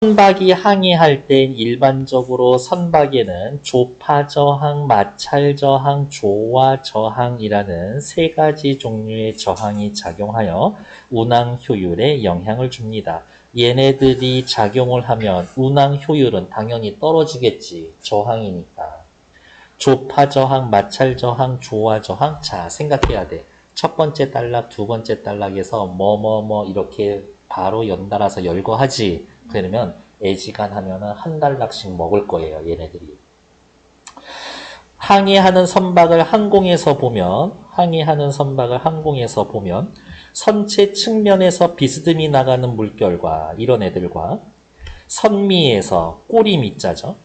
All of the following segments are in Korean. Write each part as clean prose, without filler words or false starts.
선박이 항해할 때 일반적으로 선박에는 조파 저항, 마찰 저항, 조화 저항이라는 세 가지 종류의 저항이 작용하여 운항 효율에 영향을 줍니다. 얘네들이 작용을 하면 운항 효율은 당연히 떨어지겠지. 저항이니까. 조파 저항, 마찰 저항, 조화 저항. 자, 생각해야 돼. 첫 번째 단락, 두 번째 단락에서 뭐뭐뭐 이렇게 바로 연달아서 열거하지. 그러면 애지간하면은 한 단락씩 먹을 거예요, 얘네들이. 항해하는 선박을 항공에서 보면 선체 측면에서 비스듬히 나가는 물결과 이런 애들과 선미에서 꼬리 밑자죠.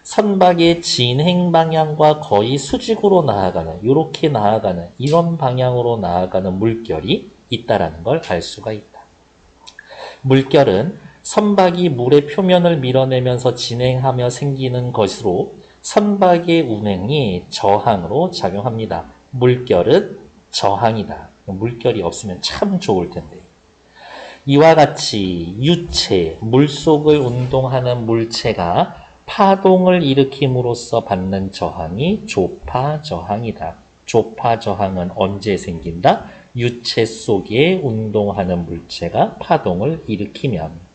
선박의 진행 방향과 거의 수직으로 나아가는, 이렇게 나아가는, 이런 방향으로 나아가는 물결이 있다라는 걸 알 수가 있다. 물결은 선박이 물의 표면을 밀어내면서 진행하며 생기는 것으로 선박의 운행이 저항으로 작용합니다. 물결은 저항이다. 물결이 없으면 참 좋을 텐데. 이와 같이 유체, 물속을 운동하는 물체가 파동을 일으킴으로써 받는 저항이 조파 저항이다. 조파 저항은 언제 생긴다? 유체 속에 운동하는 물체가 파동을 일으키면.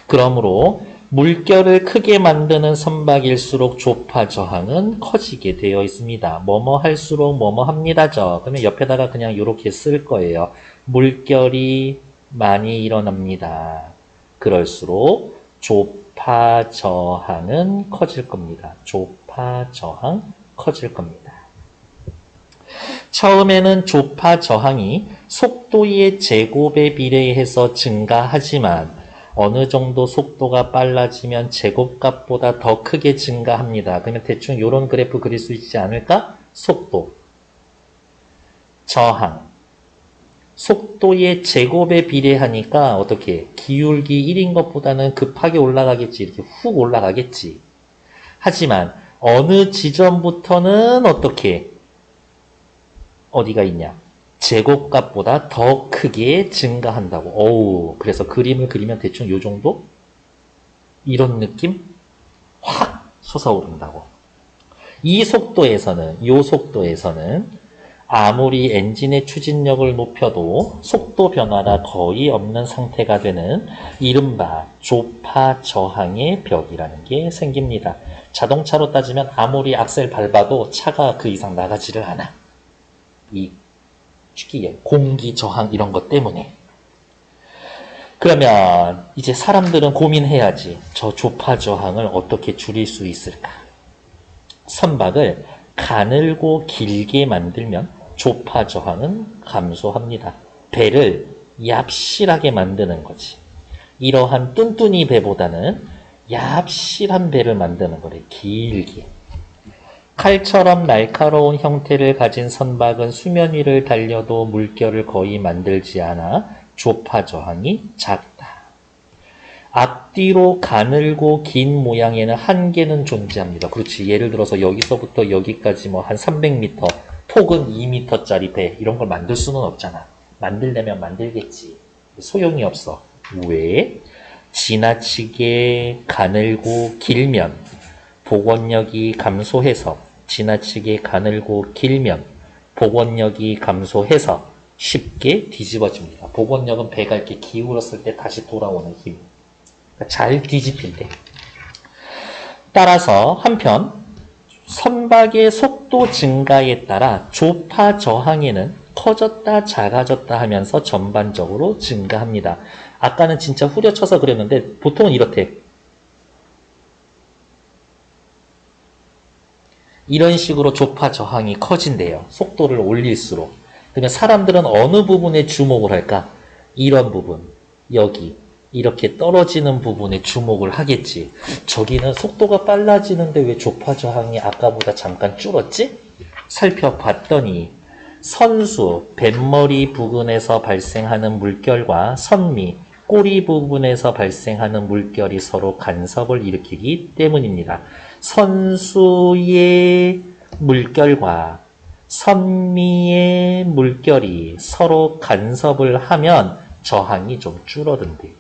그러므로 물결을 크게 만드는 선박일수록 조파 저항은 커지게 되어 있습니다. 뭐뭐 할수록 뭐뭐 합니다죠. 그러면 옆에다가 그냥 이렇게 쓸 거예요. 물결이 많이 일어납니다. 그럴수록 조파 저항은 커질 겁니다. 조파 저항 커질 겁니다. 처음에는 조파 저항이 속도의 제곱에 비례해서 증가하지만 어느 정도 속도가 빨라지면 제곱값보다 더 크게 증가합니다. 그러면 대충 이런 그래프 그릴 수 있지 않을까? 속도, 저항, 속도의 제곱에 비례하니까 어떻게 기울기 1인 것보다는 급하게 올라가겠지. 이렇게 훅 올라가겠지. 하지만 어느 지점부터는 어떻게 어디가 있냐? 제곱값보다 더 크게 증가한다고. 어우, 그래서 그림을 그리면 대충 요 정도? 이런 느낌? 확 솟아오른다고. 이 속도에서는 아무리 엔진의 추진력을 높여도 속도 변화가 거의 없는 상태가 되는 이른바 조파 저항의 벽이라는 게 생깁니다. 자동차로 따지면 아무리 악셀 밟아도 차가 그 이상 나가지를 않아. 이 쉽게 공기 저항 이런 것 때문에. 그러면 이제 사람들은 고민해야지. 저 조파 저항을 어떻게 줄일 수 있을까? 선박을 가늘고 길게 만들면 조파 저항은 감소합니다. 배를 얍실하게 만드는 거지. 이러한 뚠뚠이 배보다는 얍실한 배를 만드는 거래. 길게. 칼처럼 날카로운 형태를 가진 선박은 수면 위를 달려도 물결을 거의 만들지 않아 조파 저항이 작다. 앞뒤로 가늘고 긴 모양에는 한계는 존재합니다. 그렇지. 예를 들어서 여기서부터 여기까지 뭐 한 300m, 폭은 2m짜리 배 이런 걸 만들 수는 없잖아. 만들려면 만들겠지. 소용이 없어. 왜? 지나치게 가늘고 길면 복원력이 감소해서 지나치게 가늘고 길면 복원력이 감소해서 쉽게 뒤집어집니다. 복원력은 배가 이렇게 기울었을 때 다시 돌아오는 힘. 그러니까 잘 뒤집힐 때. 따라서 한편 선박의 속도 증가에 따라 조파 저항에는 커졌다 작아졌다 하면서 전반적으로 증가합니다. 아까는 진짜 후려쳐서 그랬는데 보통은 이렇대. 이런 식으로 조파 저항이 커진대요. 속도를 올릴수록. 그러면 사람들은 어느 부분에 주목을 할까? 이런 부분, 여기 이렇게 떨어지는 부분에 주목을 하겠지. 저기는 속도가 빨라지는데 왜 조파 저항이 아까보다 잠깐 줄었지? 살펴봤더니 선수, 뱃머리 부근에서 발생하는 물결과 선미, 꼬리 부분에서 발생하는 물결이 서로 간섭을 일으키기 때문입니다. 선수의 물결과 선미의 물결이 서로 간섭을 하면 저항이 좀 줄어든대.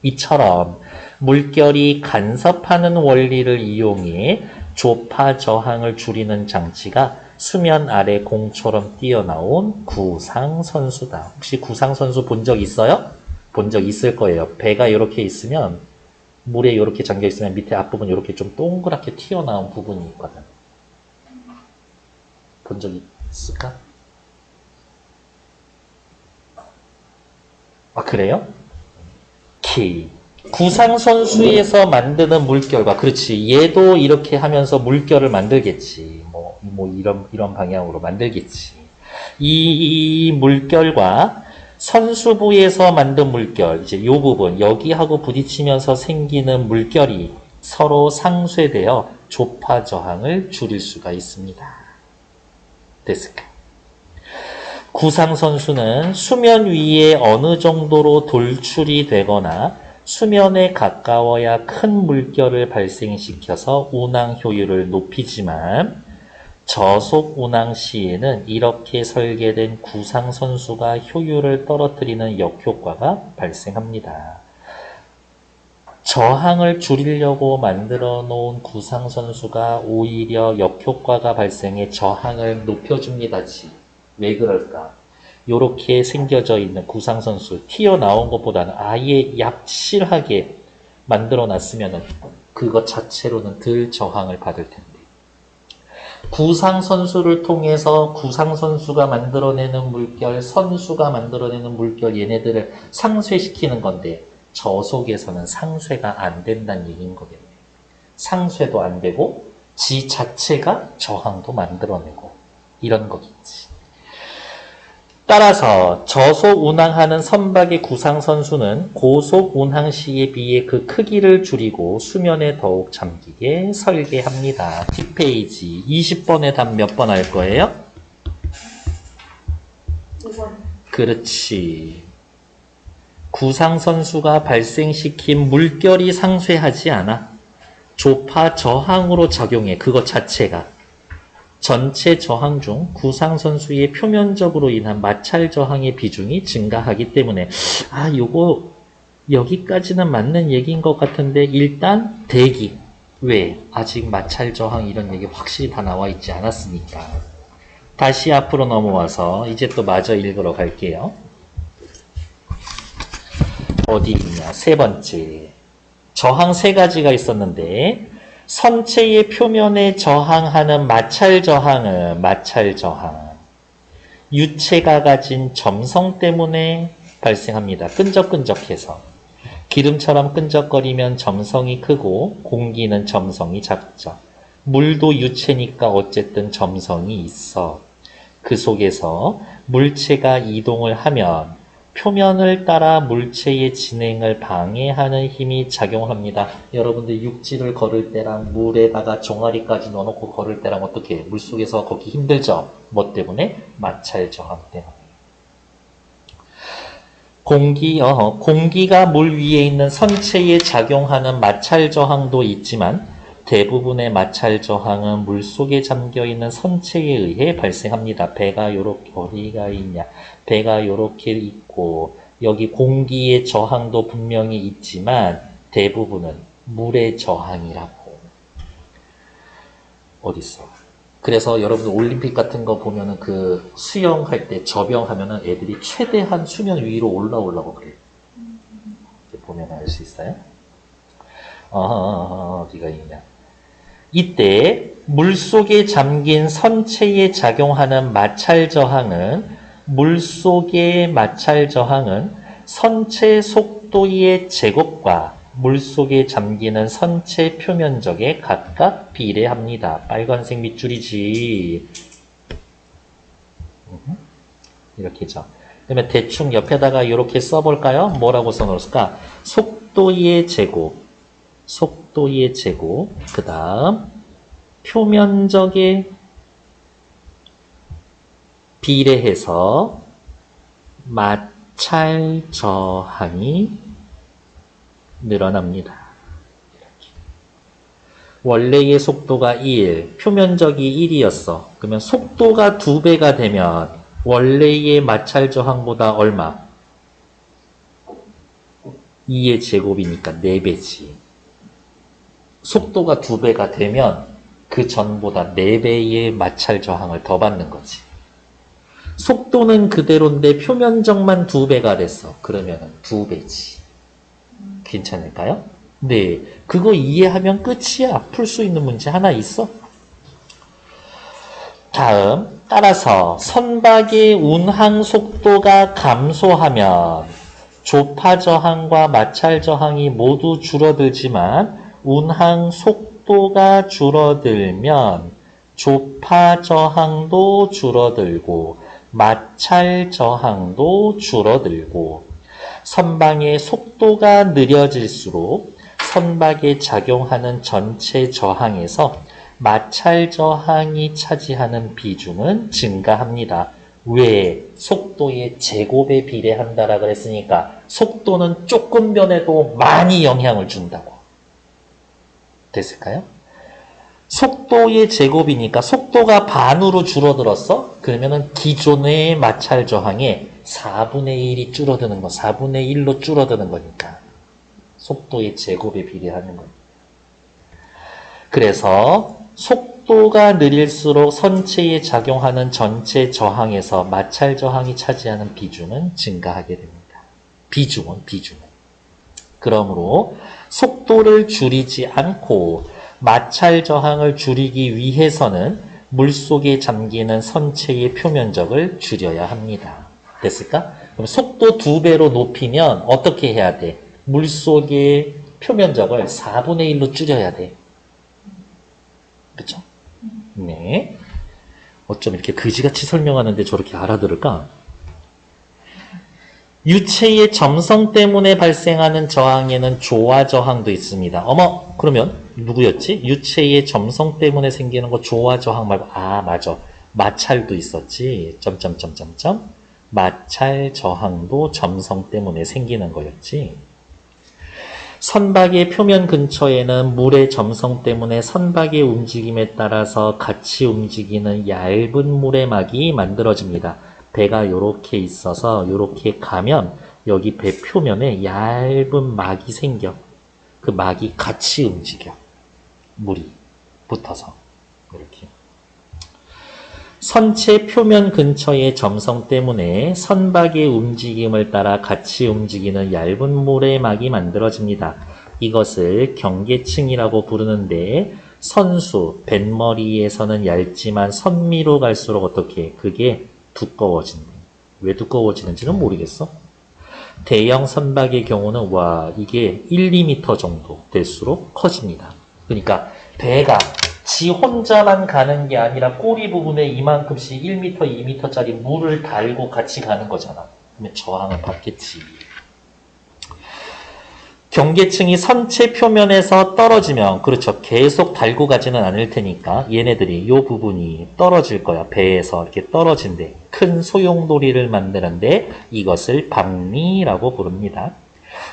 이처럼 물결이 간섭하는 원리를 이용해 조파 저항을 줄이는 장치가 수면 아래 공처럼 뛰어나온 구상선수다. 혹시 구상선수 본 적 있어요? 본 적 있을 거예요. 배가 이렇게 있으면 물에 이렇게 잠겨 있으면 밑에 앞부분 이렇게 좀 동그랗게 튀어나온 부분이 있거든. 본 적 있을까? 아, 그래요? 오케이. 구상선수에서 만드는 물결과, 그렇지. 얘도 이렇게 하면서 물결을 만들겠지. 이런 방향으로 만들겠지. 이 물결과 선수부에서 만든 물결, 이제 요 부분, 여기하고 부딪히면서 생기는 물결이 서로 상쇄되어 조파 저항을 줄일 수가 있습니다. 됐을까? 구상선수는 수면 위에 어느 정도로 돌출이 되거나 수면에 가까워야 큰 물결을 발생시켜서 운항 효율을 높이지만 저속 운항 시에는 이렇게 설계된 구상선수가 효율을 떨어뜨리는 역효과가 발생합니다. 저항을 줄이려고 만들어 놓은 구상선수가 오히려 역효과가 발생해 저항을 높여줍니다지. 왜 그럴까? 이렇게 생겨져 있는 구상선수 튀어나온 것보다는 아예 얍실하게 만들어 놨으면 그것 자체로는 덜 저항을 받을 텐데, 구상선수를 통해서 구상선수가 만들어내는 물결, 선수가 만들어내는 물결, 얘네들을 상쇄시키는 건데 저속에서는 상쇄가 안 된다는 얘기인 거겠네. 상쇄도 안 되고 지 자체가 저항도 만들어내고 이런 거겠지. 따라서 저속 운항하는 선박의 구상선수는 고속 운항 시에 비해 그 크기를 줄이고 수면에 더욱 잠기게 설계합니다. 뒷페이지 20번의 답 몇 번 할 거예요? 5번. 그렇지. 구상선수가 발생시킨 물결이 상쇄하지 않아. 조파 저항으로 작용해. 그것 자체가. 전체 저항 중 구상선수의 표면적으로 인한 마찰 저항의 비중이 증가하기 때문에, 요거 여기까지는 맞는 얘기인 것 같은데 일단 대기. 왜? 아직 마찰 저항 이런 얘기 확실히 다 나와 있지 않았으니까. 다시 앞으로 넘어와서 이제 또 마저 읽으러 갈게요. 어디 있냐? 세 번째. 저항 세 가지가 있었는데 선체의 표면에 저항하는 마찰 저항은 마찰 저항. 유체가 가진 점성 때문에 발생합니다. 끈적끈적해서. 기름처럼 끈적거리면 점성이 크고 공기는 점성이 작죠. 물도 유체니까 어쨌든 점성이 있어. 그 속에서 물체가 이동을 하면 표면을 따라 물체의 진행을 방해하는 힘이 작용합니다. 여러분들 육지를 걸을 때랑 물에다가 종아리까지 넣어놓고 걸을 때랑 어떻게 물속에서 걷기 힘들죠? 뭐 때문에? 마찰 저항 때문에. 공기가 물 위에 있는 선체에 작용하는 마찰 저항도 있지만 대부분의 마찰 저항은 물속에 잠겨있는 선체에 의해 발생합니다. 배가 요렇게 어디가 있냐? 배가 요렇게 있고 여기 공기의 저항도 분명히 있지만 대부분은 물의 저항이라고. 어딨어? 그래서 여러분들 올림픽 같은 거 보면은 그 수영할 때 접영하면은 애들이 최대한 수면 위로 올라오려고 그래요. 보면 알 수 있어요? 어디가 있냐? 이때 물속에 잠긴 선체에 작용하는 마찰 저항은 선체 속도의 제곱과 물속에 잠기는 선체 표면적에 각각 비례합니다. 빨간색 밑줄이지. 이렇게죠. 그러면 대충 옆에다가 이렇게 써볼까요? 뭐라고 써놓을까? 속도의 제곱, 그 다음 표면적에 비례해서 마찰 저항이 늘어납니다. 원래의 속도가 1, 표면적이 1이었어. 그러면 속도가 2배가 되면 원래의 마찰 저항보다 얼마? 2의 제곱이니까 4배지. 속도가 2배가 되면 그 전보다 4배의 마찰 저항을 더 받는 거지. 속도는 그대로인데 표면적만 2배가 됐어. 그러면 2배지. 괜찮을까요? 네. 그거 이해하면 끝이야. 풀 수 있는 문제 하나 있어. 다음, 따라서 선박의 운항 속도가 감소하면 조파 저항과 마찰 저항이 모두 줄어들지만 운항 속도가 줄어들면 조파 저항도 줄어들고 마찰 저항도 줄어들고 선박의 속도가 느려질수록 선박에 작용하는 전체 저항에서 마찰 저항이 차지하는 비중은 증가합니다. 왜? 속도의 제곱에 비례한다라 그랬으니까 속도는 조금 변해도 많이 영향을 준다고. 됐을까요? 속도의 제곱이니까 속도가 반으로 줄어들었어? 그러면은 기존의 마찰 저항의 4분의 1이 줄어드는 거, 4분의 1로 줄어드는 거니까. 속도의 제곱에 비례하는 거예요. 그래서 속도가 느릴수록 선체에 작용하는 전체 저항에서 마찰 저항이 차지하는 비중은 증가하게 됩니다. 비중은. 그러므로 속도를 줄이지 않고 마찰 저항을 줄이기 위해서는 물속에 잠기는 선체의 표면적을 줄여야 합니다. 됐을까? 그럼 속도 2배로 높이면 어떻게 해야 돼? 물속의 표면적을 4분의 1로 줄여야 돼. 그쵸? 네. 어쩜 이렇게 그지같이 설명하는데 저렇게 알아들을까? 유체의 점성 때문에 발생하는 저항에는 조화 저항도 있습니다. 어머, 그러면 누구였지? 유체의 점성 때문에 생기는 거 조화 저항 말고, 아, 맞아. 마찰도 있었지. 점점점점점. 마찰 저항도 점성 때문에 생기는 거였지. 선박의 표면 근처에는 물의 점성 때문에 선박의 움직임에 따라서 같이 움직이는 얇은 모래막이 만들어집니다. 배가 이렇게 있어서 이렇게 가면 여기 배 표면에 얇은 막이 생겨. 그 막이 같이 움직여. 물이 붙어서 이렇게. 선체 표면 근처의 점성 때문에 선박의 움직임을 따라 같이 움직이는 얇은 모래막이 만들어집니다. 이것을 경계층이라고 부르는데 선수, 뱃머리에서는 얇지만 선미로 갈수록 어떻게 그게 두꺼워진대. 왜 두꺼워지는지는 모르겠어. 대형 선박의 경우는 와 이게 1, 2m 정도 될수록 커집니다. 그러니까 배가 지 혼자만 가는 게 아니라 꼬리 부분에 이만큼씩 1m, 2m짜리 물을 달고 같이 가는 거잖아. 그러면 저항을 받겠지. 경계층이 선체 표면에서 떨어지면 그렇죠. 계속 달고 가지는 않을 테니까 얘네들이 이 부분이 떨어질 거야. 배에서 이렇게 떨어진대. 큰 소용돌이를 만드는데 이것을 박리라고 부릅니다.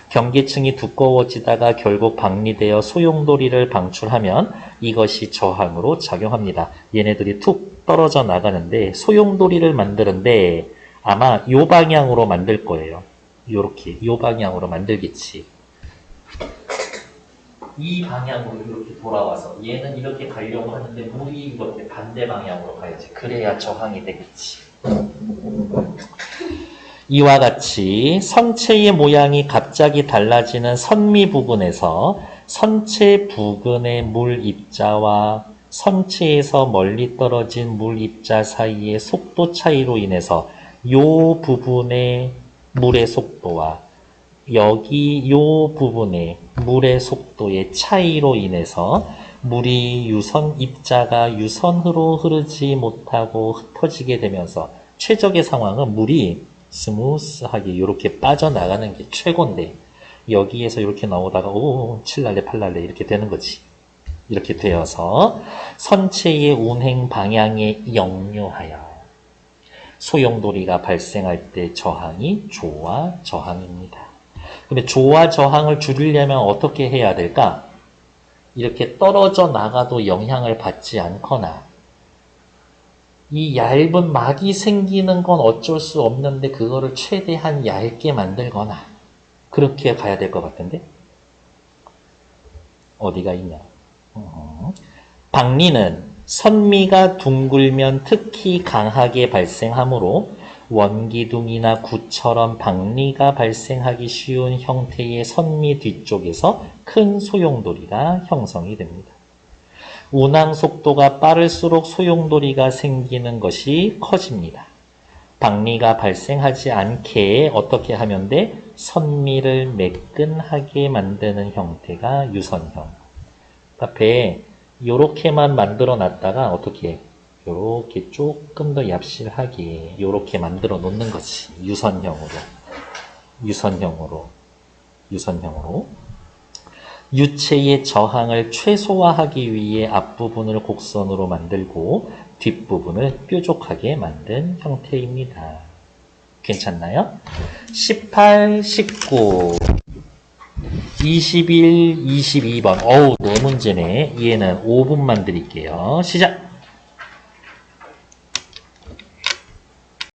경계층이 두꺼워지다가 결국 박리되어 소용돌이를 방출하면 이것이 저항으로 작용합니다. 얘네들이 툭 떨어져 나가는데 소용돌이를 만드는데 아마 이 방향으로 만들 거예요. 요렇게 이 방향으로 만들겠지. 이 방향으로 이렇게 돌아와서 얘는 이렇게 가려고 하는데 물이 이렇게 반대 방향으로 가야지. 그래야 저항이 되겠지. 이와 같이 선체의 모양이 갑자기 달라지는 선미 부근에서 선체 부근의 물 입자와 선체에서 멀리 떨어진 물 입자 사이의 속도 차이로 인해서 이 부분의 물의 속도와 여기 이 부분의 물의 속도의 차이로 인해서 물이 유선 입자가 유선으로 흐르지 못하고 흩어지게 되면서 최적의 상황은 물이 스무스하게 이렇게 빠져나가는 게 최고인데 여기에서 이렇게 나오다가 오 칠랄레 팔랄레 이렇게 되는 거지. 이렇게 되어서 선체의 운행 방향에 역류하여 소용돌이가 발생할 때 저항이 조화 저항입니다. 근데 조화 저항을 줄이려면 어떻게 해야 될까? 이렇게 떨어져 나가도 영향을 받지 않거나 이 얇은 막이 생기는 건 어쩔 수 없는데 그거를 최대한 얇게 만들거나 그렇게 가야 될 것 같은데? 어디가 있냐? 박리는 선미가 둥글면 특히 강하게 발생하므로 원기둥이나 구처럼 박리가 발생하기 쉬운 형태의 선미 뒤쪽에서 큰 소용돌이가 형성이 됩니다. 운항 속도가 빠를수록 소용돌이가 생기는 것이 커집니다. 박리가 발생하지 않게 어떻게 하면 돼? 선미를 매끈하게 만드는 형태가 유선형. 앞에 요렇게만 만들어 놨다가 어떻게 해? 요렇게 조금 더 얍실하게 요렇게 만들어 놓는 거지. 유선형으로. 유체의 저항을 최소화하기 위해 앞부분을 곡선으로 만들고 뒷부분을 뾰족하게 만든 형태입니다. 괜찮나요? 18, 19, 21, 22번. 어우, 네 문제네. 얘는 5분만 드릴게요. 시작!